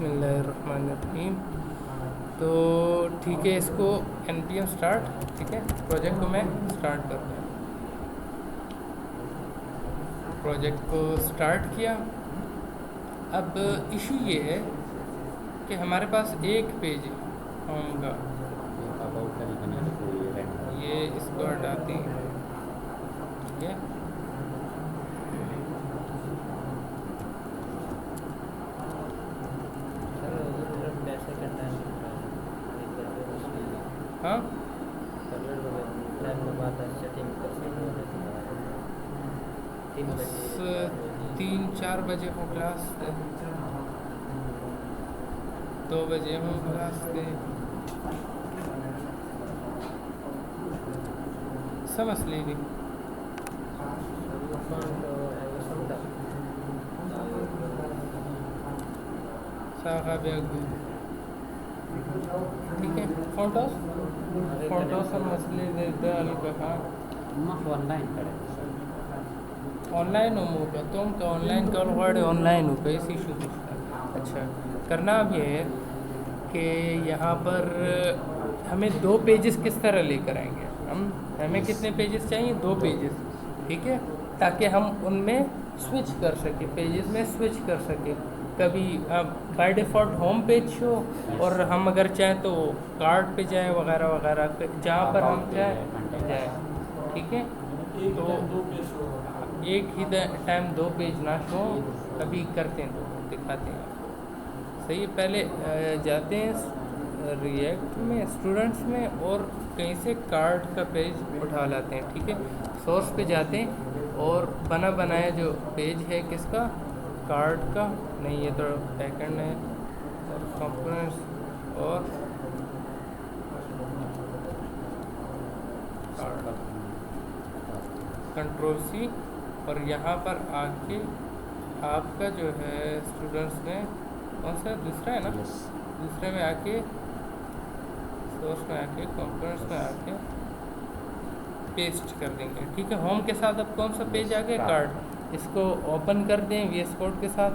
बिस्मिल्लाहिर्रहमानिर्रहीम। तो ठीक है, इसको npm स्टार्ट, ठीक है, प्रोजेक्ट को मैं स्टार्ट करता हूँ। प्रोजेक्ट को स्टार्ट किया। अब इशू ये है कि हमारे पास एक पेज है होम का, ये इसको हटाते हैं, ठीक है। हाँ, 3-4 बजे हो क्लास है, 2 बजे हो क्लास है, समझ लीजिए। ठीक है, फोटोस मसले ऑनलाइन होगा तुम तो ऑनलाइन कॉल वर्ड ऑनलाइन हो गई इसी शुरू। अच्छा, करना अब ये है कि यहाँ पर हमें 2 पेजेस किस तरह लेकर आएंगे हमें कितने पेजेस चाहिए? 2 पेजेस, ठीक है, ताकि हम उनमें स्विच कर सकें, पेजेस में स्विच कर सकें। कभी by default home page show, और हम अगर चाहें तो कार्ड पे जाएं वगैरह वगैरह, जहाँ पर हम जाएं, ठीक है। तो एक ही टाइम 2 पेज ना शो, कभी करते हैं तो दिखाते हैं आपको। सही है, पहले जाते हैं रिएक्ट में, स्टूडेंट्स में, और कहीं से कार्ड का पेज उठा लाते हैं, ठीक है। सोर्स पे जाते हैं और बना बनाया जो पेज है किसका? कार्ड का। नहीं, ये तो बैकएंड है, और कंपोनेंट्स और कंट्रोल C, और यहाँ पर आके आपका जो है स्टूडेंट्स में कौन सा दूसरा है ना, दूसरे में आके सोर्स में आके कंपोनेंट्स में आके पेस्ट कर देंगे, ठीक है। होम के साथ अब कौन सा पेज आ गया? कार्ड। इसको ओपन कर दें VS कोड के साथ,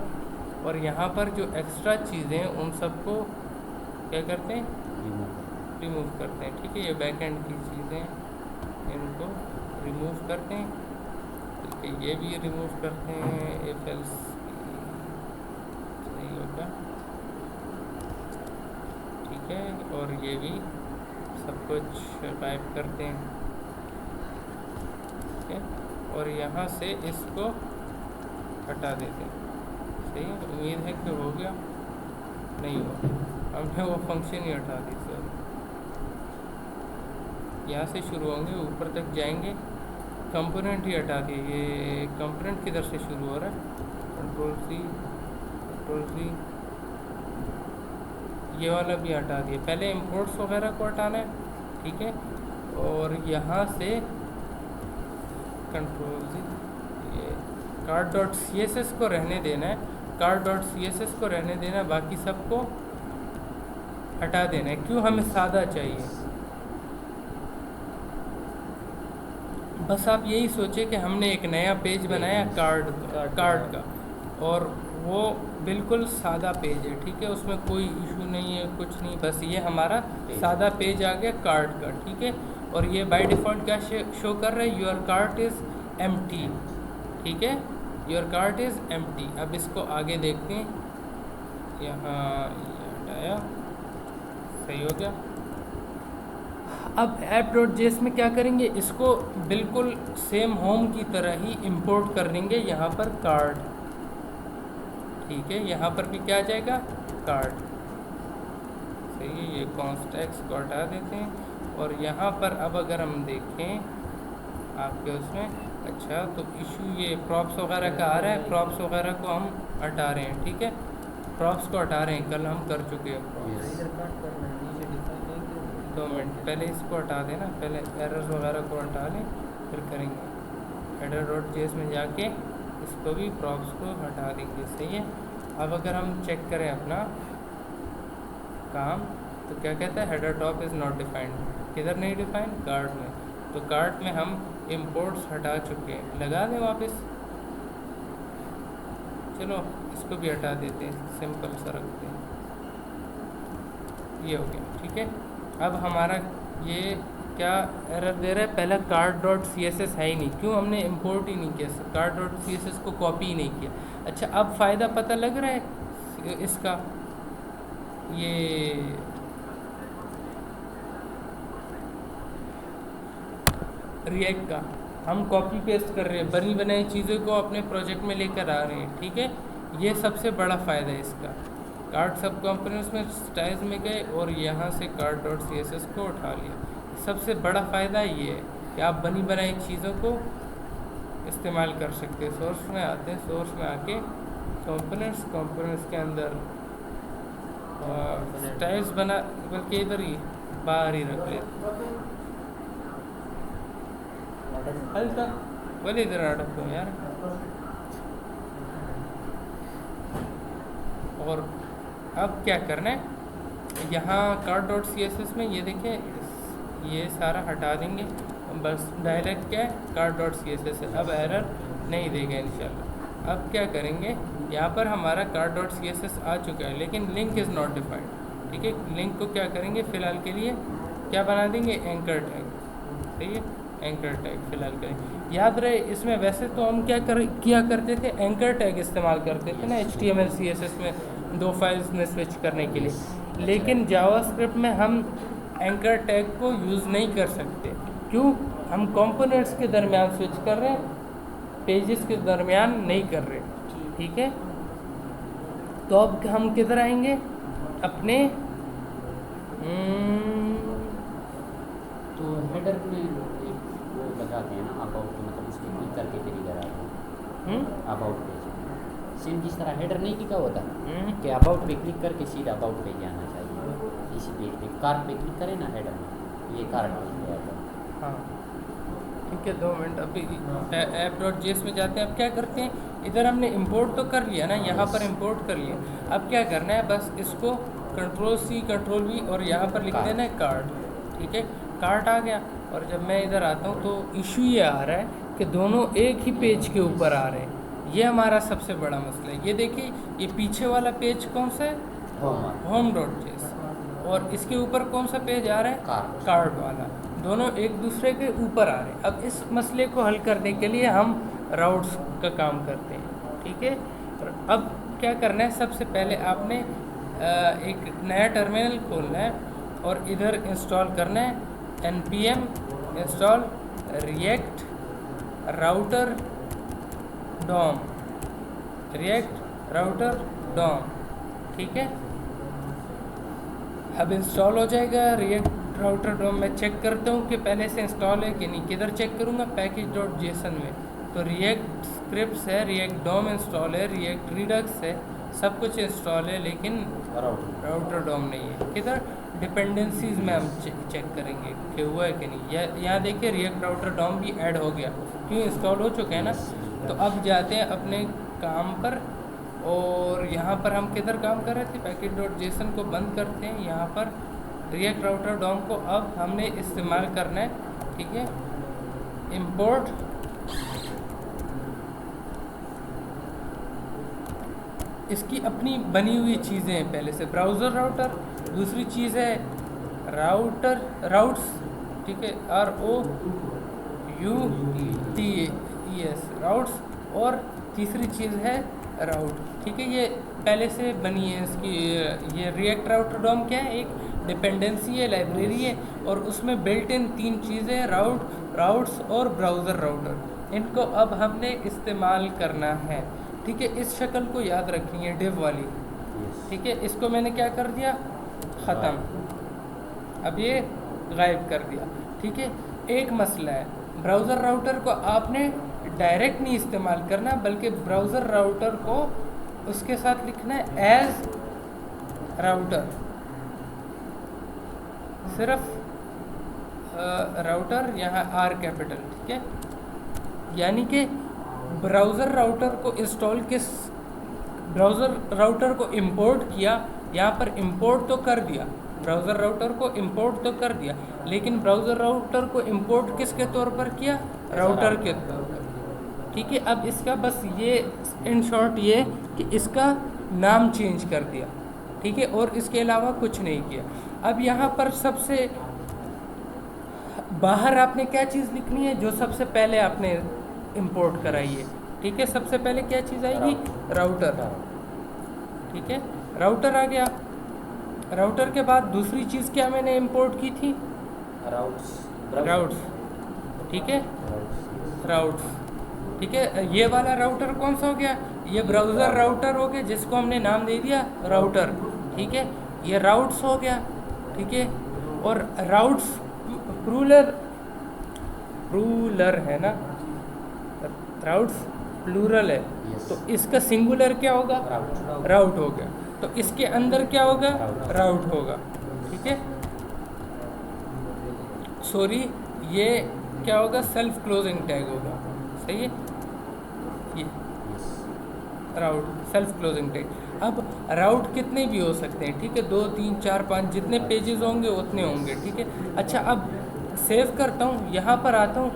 और यहाँ पर जो एक्स्ट्रा चीज़ें उन सबको क्या करते हैं? रिमूव करते हैं, ठीक है। ये बैकएंड की चीज़ें इनको रिमूव करते हैं, ठीक है। ये भी रिमूव करते हैं, if else सही होगा, ठीक है। और ये भी सब कुछ टाइप करते हैं, ठीक है। और यहाँ से इसको हटा देते हैं, सही है। उम्मीद है कि हो गया, नहीं हुआ, हमने वो फंक्शन ही हटा दी सर। यहाँ से शुरू होंगे, ऊपर तक जाएंगे, कंपोनेंट ही हटा दिए। ये कंपोनेंट किधर से शुरू हो रहा है? कंट्रोल सी, ये वाला भी हटा दिए। पहले इंपोर्ट्स वगैरह को हटाना है, ठीक है। और यहाँ से कंट्रोल सी, ये card.css को रहने देना है, card.css को रहने देना है, बाकी सबको हटा देना है। क्यों? हमें सादा चाहिए। बस आप यही सोचे कि हमने एक नया पेज बनाया कार्ड का, और वो बिल्कुल सादा पेज है, ठीक है। उसमें कोई इशू नहीं है, कुछ नहीं, बस ये हमारा सादा पेज आ गया कार्ड का, ठीक है। और ये बाय डिफ़ॉल्ट क्या शो कर रहा है? योर कार्ड इज़ एम्प्टी, ठीक है, योर कार्ड इज़ एम्प्टी। अब इसको आगे देखते हैं, यहाँ हटाया, सही हो गया। अब app.js में क्या करेंगे? इसको बिल्कुल सेम होम की तरह ही इंपोर्ट कर देंगे यहाँ पर कार्ड, ठीक है। यहाँ पर भी क्या आ जाएगा? कार्ड, सही है। ये कॉन्स्टेक्स को हटा देते हैं, और यहाँ पर अब अगर हम देखें आपके उसमें, अच्छा, तो इशू ये प्रॉप्स वगैरह का आ रहा है, प्रॉप्स वगैरह को हम हटा रहे हैं, ठीक है। प्रॉप्स को हटा रहे हैं, कल हम कर चुके हैं प्रॉप्स। 2 मिनट पहले इसको हटा देना, पहले एरर्स वगैरह को हटा लें, फिर करेंगे। header.js में जाके इसको भी प्रॉप्स को हटा देंगे, सही है। अब अगर हम चेक करें अपना काम, तो क्या कहता है? Header top is not defined. किधर नहीं डिफाइंड? कार्ड में। तो कार्ड में हम इंपोर्ट्स हटा चुके हैं, लगा दें वापस। चलो इसको भी हटा देते हैं, सिंपल सा रखते हैं। ये हो गया, ठीक है। अब हमारा ये क्या एरर दे रहा है, पहला card dot C S S है ही नहीं, क्यों हमने इंपोर्ट ही नहीं किया, card dot C S S को कॉपी ही नहीं किया। अच्छा, अब फ़ायदा पता लग रहा है इसका, ये रिएक्ट का हम कॉपी पेस्ट कर रहे हैं, बनी बनाई चीज़ों को अपने प्रोजेक्ट में लेकर आ रहे हैं, ठीक है। ये सबसे बड़ा फ़ायदा है इसका। कार्ड सब कंपोनेंट्स में स्टाइल्स में गए और यहाँ से card dot C S S को उठा लिया। सबसे बड़ा फ़ायदा ये है कि आप बनी बनाई चीज़ों को इस्तेमाल कर सकते हैं। सोर्स में आते हैं, सोर्स में आके कंपोनेंट्स के अंदर स्टाइल्स बना, बल्कि इधर ही बाहर ही रख लेते हल्का, बोले इधर आ रखो यार। और अब क्या करना है, यहाँ card dot C S S में ये देखिए, ये सारा हटा देंगे, बस डायरेक्ट क्या है card dot C S S है। अब एरर नहीं देगा इंशाल्लाह। अब क्या करेंगे, यहाँ पर हमारा card dot C S S आ चुका है, लेकिन लिंक इज़ नॉट डिफाइंड, ठीक है। लिंक को क्या करेंगे, फ़िलहाल के लिए क्या बना देंगे, एंकर टैग, सही है, एंकर टैग फ़िलहाल करें। याद रहे इसमें वैसे तो हम किया करते थे, एंकर टैग इस्तेमाल करते थे ना HTML CSS में 2 फाइल्स में स्विच करने के लिए, लेकिन जावास्क्रिप्ट में हम एंकर टैग को यूज़ नहीं कर सकते। क्यों, हम कंपोनेंट्स के दरमियान स्विच कर रहे हैं, पेजेस के दरमियान नहीं कर रहे, ठीक है। तो अब हम किधर आएंगे, अपने तो हेडर में एक वो लगाते हैं ना अबाउट, मतलब उसके क्लिक करके फिर इधर आते हैं अबाउट पेज, सेम जिस तरह हेडर नहीं लिखा होता कि अबाउट पे क्लिक करके सीधा अबाउट पे जाना चाहिए। इसी पेज पे कार्ड पे क्लिक करें ना हेडर में, ये कार्ड पेज पे आता है। हाँ ठीक है, 2 मिनट। अभी ऐप डॉट जेएस में जाते हैं। अब क्या करते हैं, इधर हमने इंपोर्ट तो कर लिया ना, यहाँ पर इंपोर्ट कर लिया। अब क्या करना है, बस इसको Ctrl+C Ctrl+V और यहाँ पर लिख देना है कार्ड, ठीक है। कार्ड आ गया, और जब मैं इधर आता हूँ तो इशू ये आ रहा है कि दोनों एक ही पेज के ऊपर आ रहे हैं। ये हमारा सबसे बड़ा मसला है। ये देखिए, ये पीछे वाला पेज कौन सा है, होम डॉट जेएस, और इसके ऊपर कौन सा पेज आ रहा है, कार्ड वाला, दोनों एक दूसरे के ऊपर आ रहे हैं। अब इस मसले को हल करने के लिए हम राउट्स का काम करते हैं, ठीक है। अब क्या करना है, सबसे पहले आपने एक नया टर्मिनल खोलना है और इधर इंस्टॉल करना है npm install react router DOM, react router DOM, ठीक है। अब इंस्टॉल हो जाएगा react router DOM। मैं चेक करता हूँ कि पहले से इंस्टॉल है कि नहीं। किधर चेक करूँगा, package.json में, तो react scripts है, react DOM इंस्टॉल है, react redux है, सब कुछ इंस्टॉल है, लेकिन राउटर डॉम नहीं है। किधर, डिपेंडेंसीज में हम चेक करेंगे कि हुआ है कि नहीं। यहाँ देखिए रिएक्ट राउटर डॉम भी ऐड हो गया, क्यों, इंस्टॉल हो चुके हैं ना। तो अब जाते हैं अपने काम पर, और यहाँ पर हम किधर काम कर रहे थे, package.json को बंद करते हैं। यहाँ पर रिएक्ट राउटर डॉम को अब हमने इस्तेमाल करना है, ठीक है। इंपोर्ट इसकी अपनी बनी हुई चीज़ें हैं पहले से, ब्राउज़र राउटर, दूसरी चीज़ है राउट्स, ठीक है, ROUTES राउट्स, और तीसरी चीज़ है राउट, ठीक है। ये पहले से बनी है इसकी। ये रिएक्ट राउटर डॉम क्या है, एक डिपेंडेंसी है, लाइब्रेरी है, और उसमें बिल्ट इन 3 चीज़ें, राउट्स और ब्राउज़र राउटर। इनको अब हमने इस्तेमाल करना है, ठीक है। इस शक्ल को याद रखनी है, डिव वाली, ठीक है। इसको मैंने क्या कर दिया, ख़त्म, अब ये गायब कर दिया, ठीक है। एक मसला है, ब्राउज़र राउटर को आपने डायरेक्ट नहीं इस्तेमाल करना, बल्कि ब्राउज़र राउटर को उसके साथ लिखना है एज राउटर, सिर्फ राउटर, यहाँ R कैपिटल, ठीक है। यानी कि ब्राउज़र राउटर को इंस्टॉल ब्राउज़र राउटर को इंपोर्ट किया, यहाँ पर इंपोर्ट तो कर दिया, ब्राउज़र राउटर को इंपोर्ट तो कर दिया, लेकिन ब्राउज़र राउटर को इंपोर्ट किसके तौर पर किया, राउटर के तौर पर, ठीक है। अब इसका बस ये इन शॉर्ट ये कि इसका नाम चेंज कर दिया, ठीक है, और इसके अलावा कुछ नहीं किया। अब यहाँ पर सबसे बाहर आपने क्या चीज़ लिखनी है, जो सबसे पहले आपने इंपोर्ट कराई है, ठीक है। सबसे पहले क्या चीज़ आएगी, राउटर, ठीक है, राउटर आ गया। राउटर के बाद दूसरी चीज़ क्या मैंने इंपोर्ट की थी, राउट्स, ठीक है, राउट्स, ठीक है। ये वाला राउटर कौन सा हो गया, ये ब्राउज़र राउटर हो गया, जिसको हमने नाम दे दिया राउटर, ठीक है। ये राउट्स हो गया, ठीक है। और राउट्स प्लूरल है ना, राउट्स प्लूरल है, तो इसका सिंगुलर क्या होगा, राउट हो गया। तो इसके अंदर क्या होगा, राउट होगा, ठीक है। सॉरी, ये क्या होगा, सेल्फ क्लोजिंग टैग होगा, सही है, ये राउट सेल्फ क्लोजिंग टैग। अब राउट कितने भी हो सकते हैं, ठीक है, 2 3 4 5 जितने पेजेस होंगे उतने होंगे, ठीक है। अच्छा, अब सेव करता हूँ, यहाँ पर आता हूँ,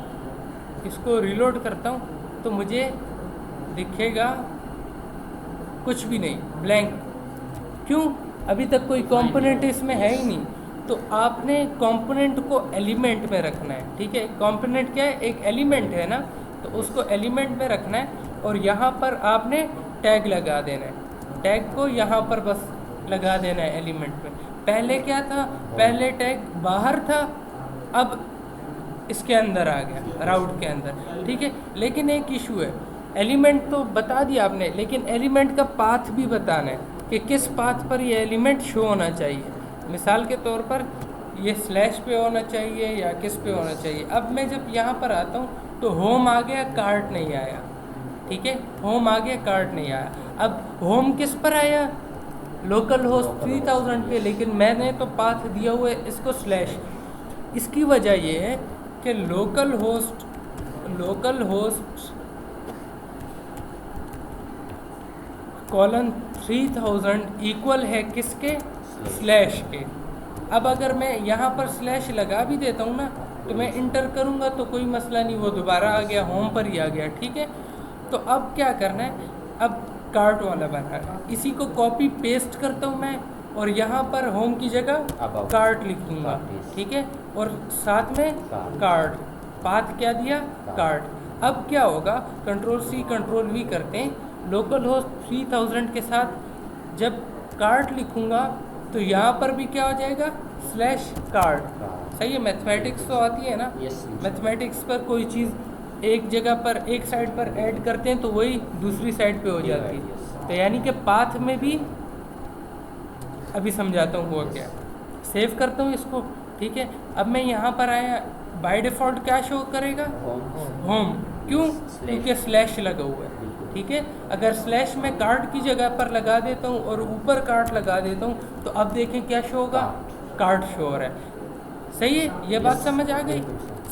इसको रीलोड करता हूँ, तो मुझे दिखेगा कुछ भी नहीं, ब्लैंक। क्यों, अभी तक कोई कंपोनेंट इसमें है ही नहीं। तो आपने कंपोनेंट को एलिमेंट में रखना है, ठीक है। कंपोनेंट क्या है, एक एलिमेंट है ना, तो उसको एलिमेंट में रखना है, और यहाँ पर आपने टैग लगा देना है। टैग को यहाँ पर बस लगा देना है एलिमेंट में। पहले क्या था, पहले टैग बाहर था, अब इसके अंदर आ गया, राउट के अंदर, ठीक है। लेकिन एक इशू है, एलिमेंट तो बता दिया आपने, लेकिन एलिमेंट का पाथ भी बताना है कि किस पाथ पर ये एलिमेंट शो होना चाहिए। मिसाल के तौर पर ये स्लैश पे होना चाहिए या किस पे होना चाहिए। अब मैं जब यहाँ पर आता हूँ तो होम आ गया, कार्ट नहीं आया, ठीक है, होम आ गया, कार्ट नहीं आया। अब होम किस पर आया, लोकल होस्ट 3000 पे, लेकिन मैंने तो पाथ दिया हुआ है इसको स्लैश। इसकी वजह ये है कि लोकल होस्ट कॉलन 3000 इक्वल है किसके, स्लैश के। अब अगर मैं यहाँ पर स्लैश लगा भी देता हूँ ना, तो मैं इंटर करूँगा तो कोई मसला नहीं, वो दोबारा आ गया, होम पर ही आ गया, ठीक है। तो अब क्या करना है, अब कार्ट वाला बनाना है, इसी को कॉपी पेस्ट करता हूँ मैं, और यहाँ पर होम की जगह कार्ट लिख दूँगा, ठीक है, और साथ में कार्ट, पाथ क्या दिया, कार्ट। अब क्या होगा, Ctrl+C Ctrl+V करते हैं, लोकल होस्ट 3000 के साथ जब कार्ट लिखूँगा तो यहाँ पर भी क्या हो जाएगा, स्लैश कार्ट, सही है। मैथमेटिक्स तो आती है ना, मैथमेटिक्स पर कोई चीज़ एक जगह पर, एक साइड पर ऐड करते हैं तो वही दूसरी साइड पे हो जाती है। तो यानी कि पाथ में भी, अभी समझाता हूँ हुआ क्या। सेव करता हूँ इसको, ठीक है। अब मैं यहाँ पर आया, बाय डिफ़ॉल्ट क्या शो करेगा, होम, क्यों, क्योंकि स्लैश लगा हुआ है, ठीक है। अगर स्लैश में कार्ट की जगह पर लगा देता हूँ और ऊपर कार्ट लगा देता हूँ, तो अब देखें क्या शो होगा, कार्ट शो हो रहा है, सही है। ये बात समझ आ गई,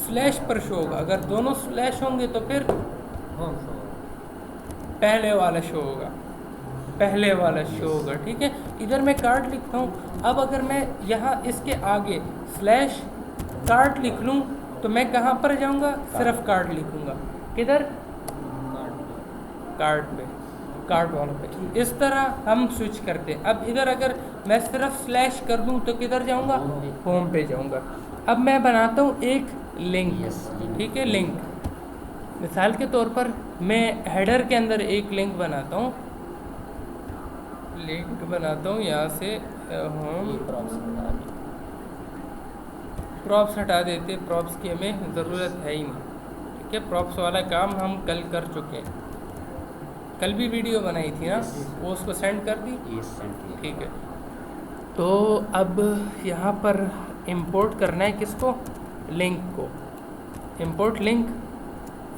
स्लैश पर शो होगा। अगर दोनों स्लैश होंगे तो फिर पहले वाला शो होगा, पहले वाला शो होगा, ठीक है। इधर मैं कार्ट लिखता हूँ। अब अगर मैं यहाँ इसके आगे स्लैश कार्ट लिख लूँ तो मैं कहाँ पर जाऊँगा, सिर्फ कार्ट लिखूँगा, किधर, कार्ट पे, कार्ट वालों पे। इस तरह हम स्विच करते हैं। अब इधर अगर मैं सिर्फ स्लैश कर दूं तो किधर जाऊंगा, होम पे जाऊंगा। अब मैं बनाता हूँ एक लिंक, ठीक है, लिंक। मिसाल के तौर पर मैं हेडर के अंदर एक लिंक बनाता हूँ, यहाँ से होम, प्रॉप्स हटा देते, प्रॉप्स की हमें ज़रूरत है ही नहीं, ठीक है। प्रॉप्स वाला काम हम कल कर चुके हैं, कल भी वीडियो बनाई थी ना, वो उसको सेंड कर दी, ठीक है। तो अब यहाँ पर इंपोर्ट करना है किसको, लिंक को। इंपोर्ट लिंक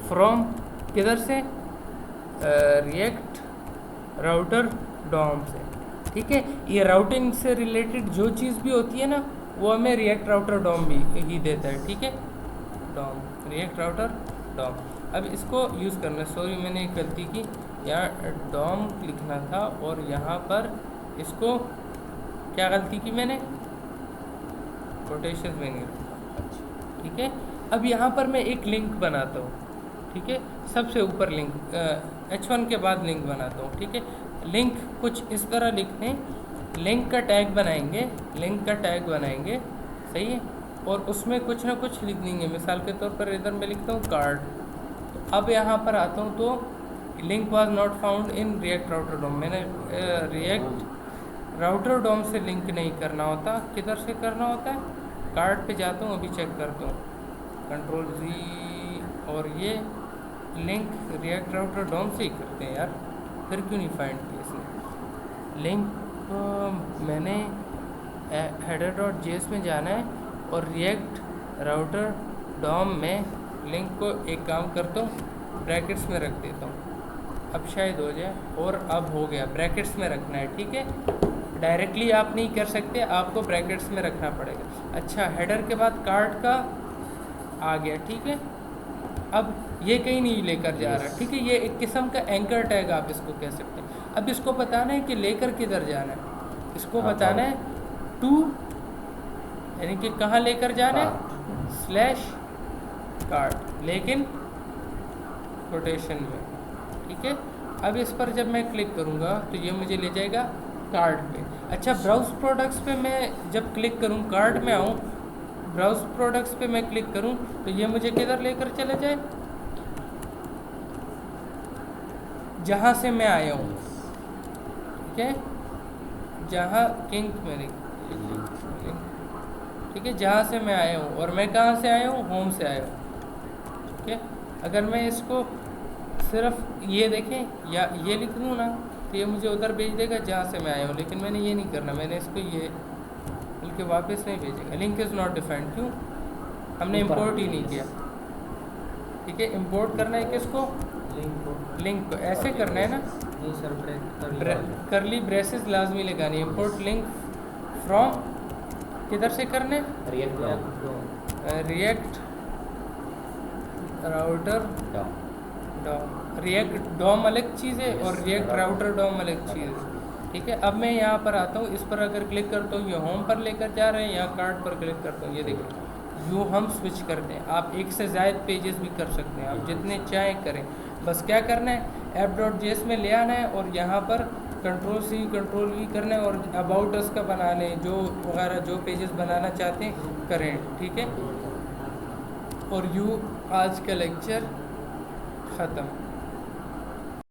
फ्रॉम किधर से, रिएक्ट राउटर डॉम से, ठीक है। ये राउटिंग से रिलेटेड जो चीज़ भी होती है ना, वो हमें रिएक्ट राउटर डॉम भी ही देता है, ठीक है। DOM, React router DOM. अब इसको यूज़ करना, सॉरी मैंने एक गलती की, यहाँ डॉम लिखना था और यहाँ पर इसको क्या गलती की मैंने, कोटेशन में नहीं रखा, ठीक है। अब यहाँ पर मैं एक लिंक बनाता हूँ, ठीक है, सबसे ऊपर लिंक H1 के बाद लिंक बनाता हूँ, ठीक है। लिंक कुछ इस तरह लिखते हैं लिंक का टैग बनाएंगे, लिंक का टैग बनाएंगे, सही है, और उसमें कुछ ना कुछ लिख देंगे। मिसाल के तौर पर इधर मैं लिखता हूँ कार्ड। तो अब यहाँ पर आता हूँ तो link was not found in React router DOM. मैंने रिएक्ट राउटर डोम से लिंक नहीं करना होता, किधर से करना होता है, कार्ड पे जाता हूँ, अभी चेक करता हूँ, कंट्रोल जी, और ये लिंक रिएक्ट राउटर डोम से ही करते हैं यार, फिर क्यों नहीं फाइंड किया इसने। लिंक मैंने header.js में जाना है और रिएक्ट राउटर डॉम में लिंक को एक काम करता हूँ, ब्रैकेट्स में रख देता हूँ, अब शायद हो जाए, और अब हो गया, ब्रैकेट्स में रखना है, ठीक है। डायरेक्टली आप नहीं कर सकते, आपको ब्रैकेट्स में रखना पड़ेगा। अच्छा, हेडर के बाद कार्ड का आ गया, ठीक है। अब ये कहीं नहीं लेकर जा रहा, ठीक है, ये एक किस्म का एंकर टैग आप इसको कह सकते हैं। अब इसको बताना है कि लेकर किधर जाना है, इसको बताना है टू, यानी कि कहाँ लेकर जाना है, स्लैश कार्ड, लेकिन कोटेशन में, ठीक है। अब इस पर जब मैं क्लिक करूँगा तो ये मुझे ले जाएगा कार्ड पे। अच्छा, ब्राउज प्रोडक्ट्स पे मैं जब क्लिक करूँ, कार्ड में आऊँ, ब्राउज प्रोडक्ट्स पे मैं क्लिक करूँ तो ये मुझे किधर लेकर चला जाए, जहाँ से मैं आया हूँ, ठीक है, जहाँ किंग मेरे, ठीक है, जहाँ से मैं आया हूँ, और मैं कहाँ से आया हूँ, होम से आया हूँ, ठीक है। अगर मैं इसको सिर्फ ये देखें या ये लिख दूँ ना, तो ये मुझे उधर भेज देगा जहाँ से मैं आया हूँ, लेकिन मैंने ये नहीं करना, मैंने इसको ये बल्कि वापस नहीं भेजेगा। लिंक इज़ नॉट डिफाइंड, क्यों, हमने इंपोर्ट ही नहीं किया, ठीक है। इंपोर्ट करना है किसको, लिंक को, ऐसे करना है ना, नहीं सर, करली ब्रेसेस लाजमी लगानी है। इंपोर्ट लिंक फ्रॉम किधर से करने, React router DOM. React DOM अलग चीज़ है और रिएक्ट राउटर डॉम अलग चीज़ है, ठीक है। अब मैं यहाँ पर आता हूँ, इस पर अगर क्लिक करता हूँ, ये होम पर लेकर जा रहे हैं, या कार्ड पर क्लिक करता हूँ, ये देखिए यूँ हम स्विच करते हैं। आप एक से ज़्यादा पेजेस भी कर सकते हैं, आप जितने चाहें करें, बस क्या करना है, app.js में ले आना है और यहाँ पर कंट्रोल-C कंट्रोल-V करना है और अबाउट अस का बना लें, जो वगैरह जो पेजेस बनाना चाहते हैं करें, ठीक है। और आज का लेक्चर ख़त्म।